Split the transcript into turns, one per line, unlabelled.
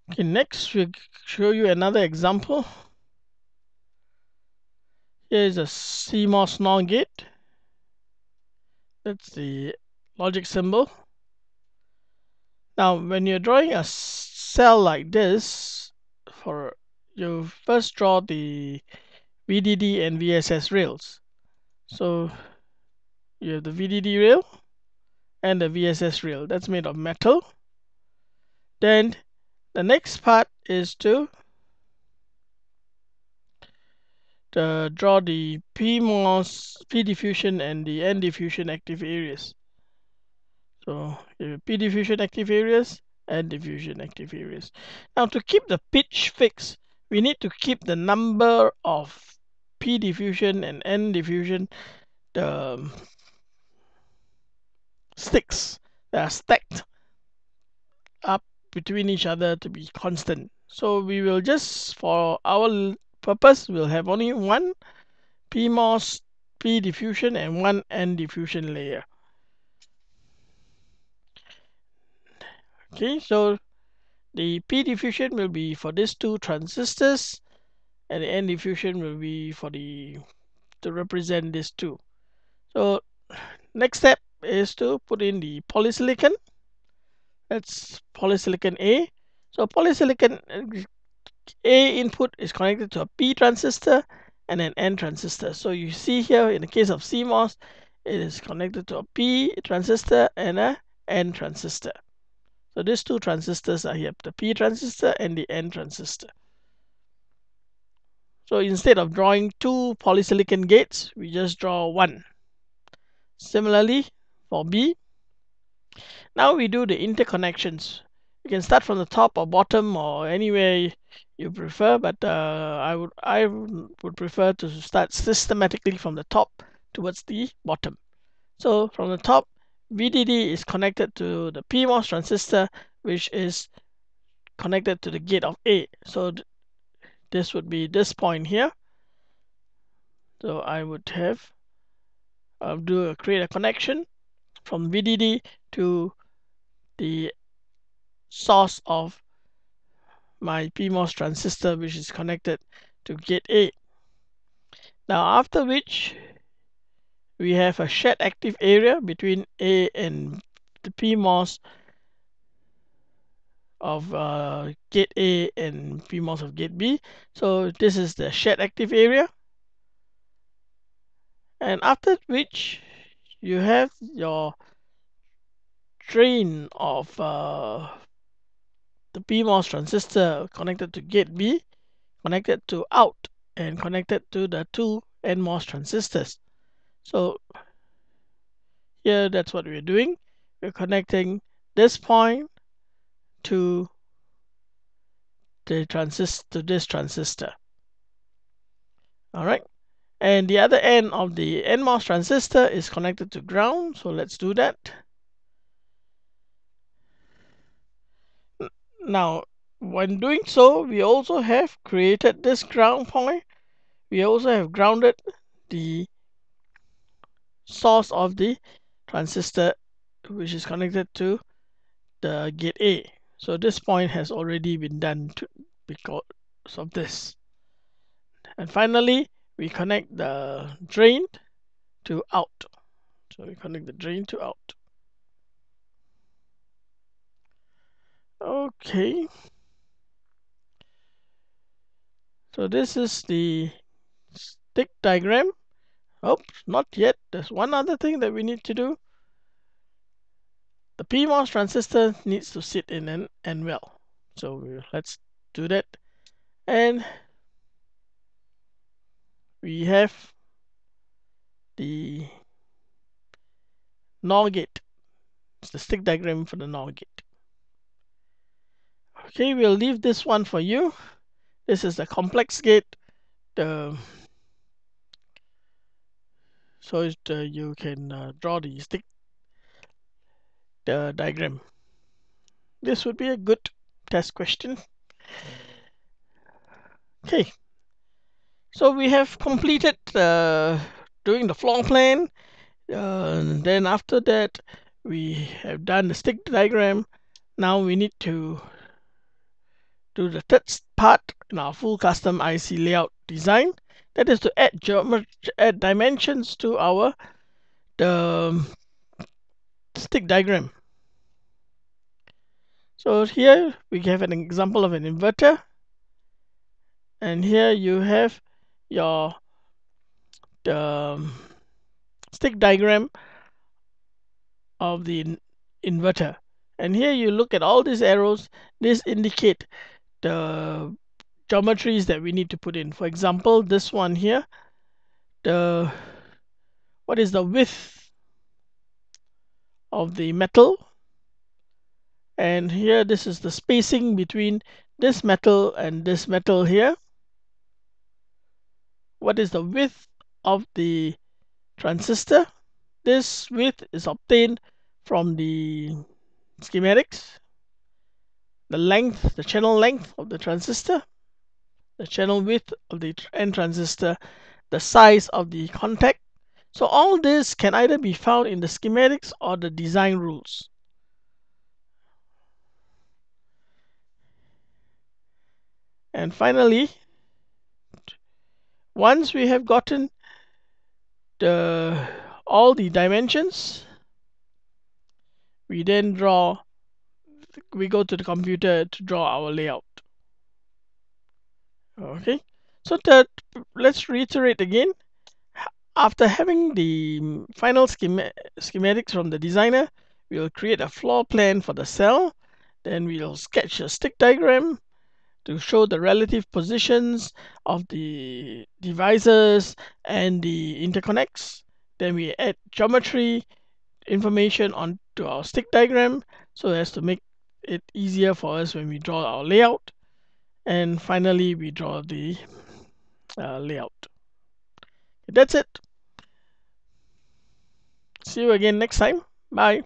Okay, next we'll show you another example. Here is a CMOS NOR gate. That's the logic symbol. Now, when you're drawing a cell like this, you first draw the VDD and VSS rails. So you have the VDD rail and the VSS rail. That's made of metal. Then the next part is to draw the PMOS, P diffusion and the N diffusion active areas. So P diffusion active areas and diffusion active areas. Now to keep the pitch fixed, we need to keep the number of P diffusion and N diffusion, the sticks that are stacked up between each other to be constant. So we will just, for our purpose, we'll have only one PMOS P diffusion and one N diffusion layer. Okay, so the P diffusion will be for these two transistors, and the N diffusion will be for to represent these two. So next step is to put in the polysilicon. That's polysilicon A. So polysilicon A input is connected to a P transistor and an N transistor. So you see here in the case of CMOS, it is connected to a P transistor and a N transistor. So these two transistors are here, the P transistor and the N transistor. So instead of drawing two polysilicon gates, we just draw one. Similarly, for B, now we do the interconnections. You can start from the top or bottom or anywhere you prefer, but I would prefer to start systematically from the top towards the bottom. So from the top, VDD is connected to the PMOS transistor, which is connected to the gate of A. So this would be this point here. So I would have create a connection from VDD to the source of my PMOS transistor, which is connected to gate A. Now after which we have a shared active area between A and the PMOS of gate A and PMOS of gate B. So this is the shared active area, and after which you have your drain of the PMOS transistor connected to gate B, connected to out, and connected to the two NMOS transistors. So here that's what we're doing. We're connecting this point to this transistor. All right. And the other end of the NMOS transistor is connected to ground. So let's do that. Now, when doing so, we also have created this ground point. We also have grounded the source of the transistor, which is connected to the gate A. So this point has already been done because of this. And finally, we connect the drain to out. So we connect the drain to out. Okay. So this is the stick diagram. Oh, not yet. There's one other thing that we need to do. The PMOS transistor needs to sit in an well. So let's do that. And we have the NOR gate. It's the stick diagram for the NOR gate. Okay, we'll leave this one for you. This is the complex gate. So you can draw the stick diagram. This would be a good test question. Okay, so we have completed doing the floor plan. Then after that, we have done the stick diagram. Now we need to to the third part in our full custom IC layout design. That is to add dimensions to our stick diagram. So here we have an example of an inverter, and here you have your stick diagram of the inverter. And here you look at all these arrows. These indicate the geometries that we need to put in. For example, this one here, what is the width of the metal, and here this is the spacing between this metal and this metal here. What is the width of the transistor? This width is obtained from the schematics. The length, the channel length of the transistor, the channel width of the N transistor, the size of the contact. So all this can either be found in the schematics or the design rules. And finally, once we have gotten all the dimensions, we then go to the computer to draw our layout. Okay, so let's reiterate again. After having the final schematics from the designer, we will create a floor plan for the cell. Then we'll sketch a stick diagram to show the relative positions of the devices and the interconnects. Then we add geometry information onto our stick diagram so as to make it easier for us when we draw our layout. And finally, we draw the layout. That's it. See you again next time. Bye.